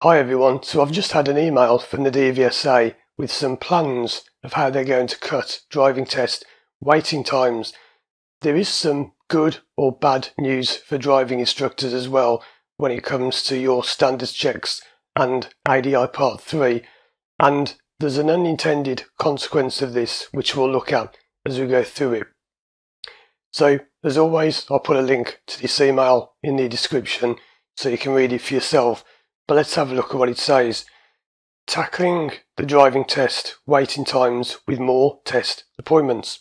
Hi everyone, so I've just had an email from the DVSA with some plans of how they're going to cut driving test waiting times. There is some good or bad news for driving instructors as well when it comes to your standards checks and ADI Part 3, and there's an unintended consequence of this which we'll look at as we go through it. So as always, I'll put a link to this email in the description so you can read it for yourself. But let's have a look at what it says. Tackling the driving test waiting times with more test appointments.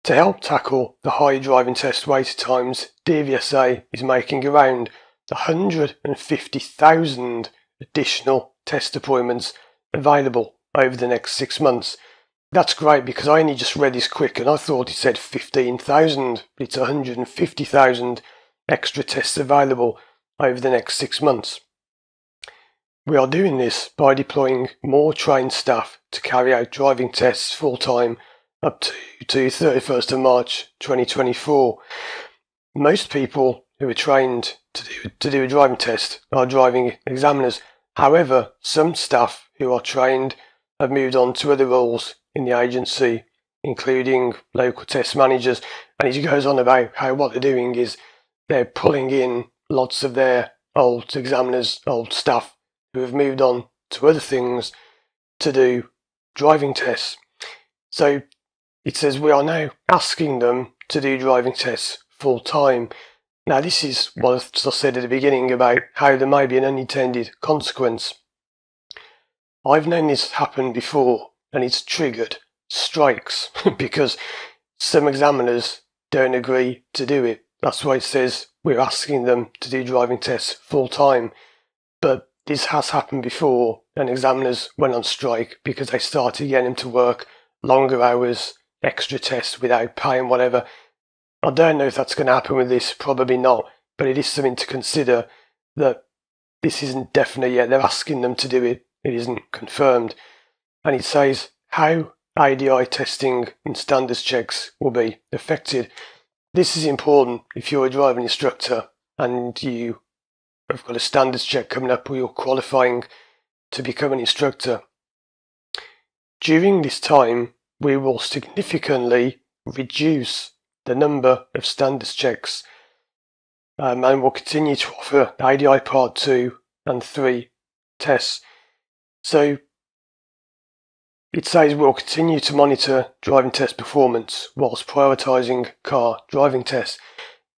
To help tackle the high driving test waiting times, DVSA is making around 150,000 additional test appointments available over the next 6 months. That's great because I only just read this quick and I thought it said 15,000. It's 150,000 extra tests available over the next 6 months. We are doing this by deploying more trained staff to carry out driving tests full-time up to 31st of March 2024. Most people who are trained to do a driving test are driving examiners. However, some staff who are trained have moved on to other roles in the agency, including local test managers, and he goes on about how what they're doing is they're pulling in lots of their old examiners, old staff who have moved on to other things to do driving tests. So it says we are now asking them to do driving tests full time. Now this is what I said at the beginning about how there may be an unintended consequence. I've known this happen before and it's triggered strikes because some examiners don't agree to do it. That's why it says we're asking them to do driving tests full time. But this has happened before and examiners went on strike because they started getting them to work longer hours, extra tests without pay and whatever. I don't know if that's going to happen with this, probably not, but it is something to consider that this isn't definite yet. They're asking them to do it, it isn't confirmed. And it says how ADI testing and standards checks will be affected. This is important if you're a driving instructor and you have got a standards check coming up or you're qualifying to become an instructor. During this time, we will significantly reduce the number of standards checks and will continue to offer ADI Part 2 and 3 tests. So it says we'll continue to monitor driving test performance whilst prioritising car driving tests.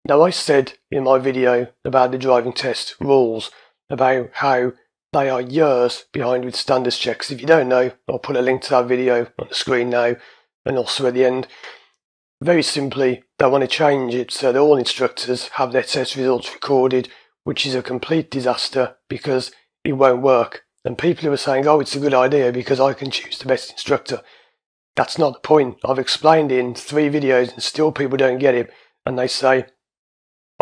Now I said in my video about the driving test rules about how they are years behind with standards checks. If you don't know, I'll put a link to that video on the screen now and also at the end. Very simply, they want to change it so that all instructors have their test results recorded, which is a complete disaster because it won't work. And people who are saying, oh, it's a good idea because I can choose the best instructor. That's not the point. I've explained it in 3 videos and still people don't get it. And they say,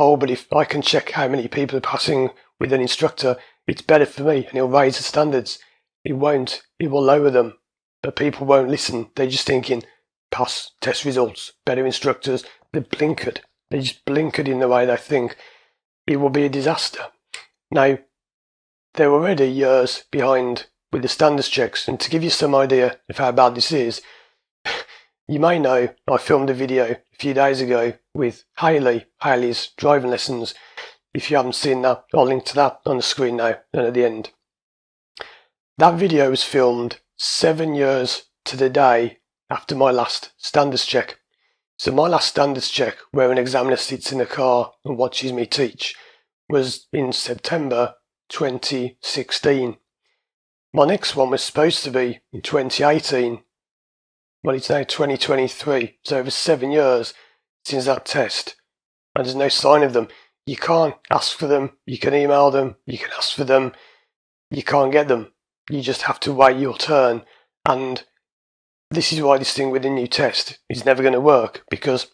oh, but if I can check how many people are passing with an instructor, it's better for me and it'll raise the standards. It won't. It will lower them. But people won't listen. They're just thinking, pass test results, better instructors. They're blinkered. They're just blinkered in the way they think. It will be a disaster. Now, they're already years behind with the standards checks, and to give you some idea of how bad this is, you may know I filmed a video a few days ago with Hayley's driving lessons. If you haven't seen that, I'll link to that on the screen now and at the end. That video was filmed 7 years to the day after my last standards check. So my last standards check, where an examiner sits in the car and watches me teach, was in September 2016. My next one was supposed to be in 2018. Well, it's now 2023, so over 7 years since that test, and there's no sign of them. You can't ask for them, you can email them, you can ask for them, you can't get them. You just have to wait your turn, and this is why this thing with the new test is never going to work, because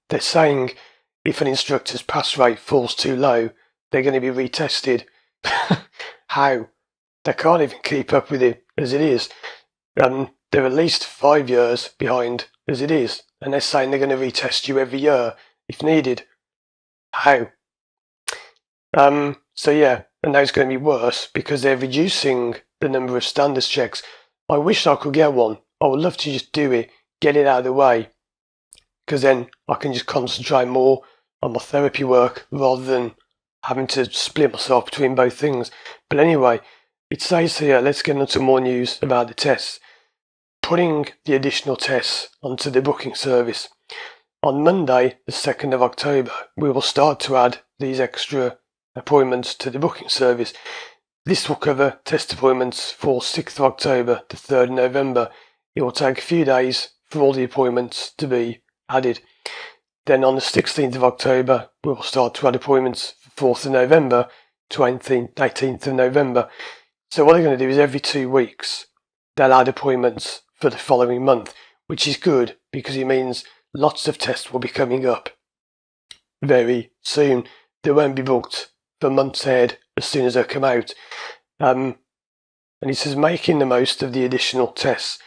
they're saying if an instructor's pass rate falls too low, they're going to be retested. How? They can't even keep up with it as it is. They're at least 5 years behind as it is, and they're saying they're going to retest you every year if needed. How? So yeah, And now it's going to be worse because they're reducing the number of standards checks. I wish I could get one. I would love to just do it, get it out of the way, because then I can just concentrate more on my therapy work rather than having to split myself between both things. But anyway, it says here, let's get into more news about the tests. Putting the additional tests onto the booking service. On Monday, the 2nd of October, we will start to add these extra appointments to the booking service. This will cover test appointments for 6th of October to 3rd of November. It will take a few days for all the appointments to be added. Then on the 16th of October, we will start to add appointments for 4th of November to 18th of November. So what they're going to do is every 2 weeks, they'll add appointments for the following month, which is good because it means lots of tests will be coming up very soon. They won't be booked for months ahead as soon as they come out. And it says making the most of the additional tests.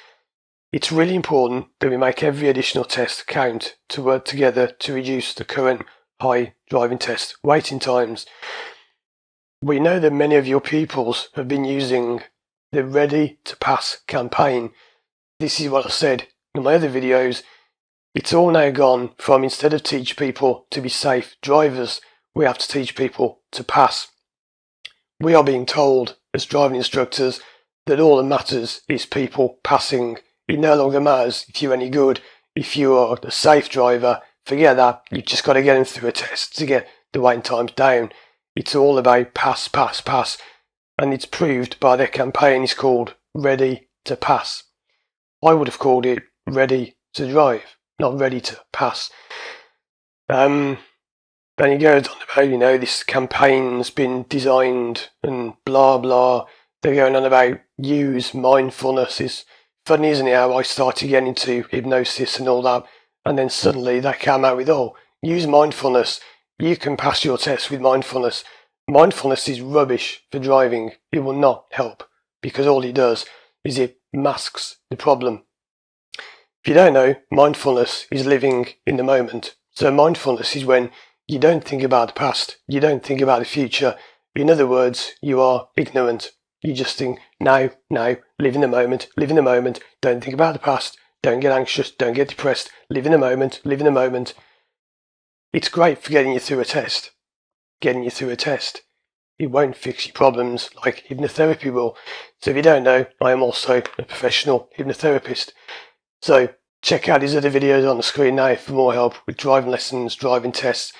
It's really important that we make every additional test count to work together to reduce the current high driving test waiting times. We know that many of your pupils have been using the Ready to Pass campaign. This is what I said in my other videos. It's all now gone from instead of teach people to be safe drivers, we have to teach people to pass. We are being told as driving instructors that all that matters is people passing. It no longer matters if you're any good. If you are a safe driver, forget that. You've just got to get them through a test to get the waiting times down. It's all about pass, pass, pass. And it's proved by their campaign. It's called Ready to Pass. I would have called it Ready to Drive, not Ready to Pass. Then he goes on about, this campaign's been designed and blah, blah. They're going on about use mindfulness. It's funny, isn't it, how I started getting into hypnosis and all that, and then suddenly they came out with, use mindfulness. You can pass your test with mindfulness. Mindfulness is rubbish for driving. It will not help because all it does is it masks the problem. If you don't know, mindfulness is living in the moment. So mindfulness is when you don't think about the past, you don't think about the future. In other words, you are ignorant. You just think, now, live in the moment, don't think about the past, don't get anxious, don't get depressed, live in the moment. It's great for getting you through a test. It won't fix your problems like hypnotherapy will. So if you don't know, I am also a professional hypnotherapist. So check out these other videos on the screen now for more help with driving lessons, driving test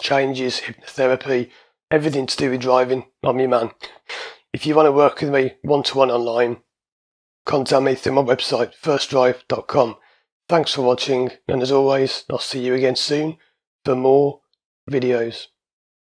changes, hypnotherapy, everything to do with driving. I'm your man. If you want to work with me one-to-one online, contact me through my website, firstdrive.com. Thanks for watching, and as always, I'll see you again soon for more videos.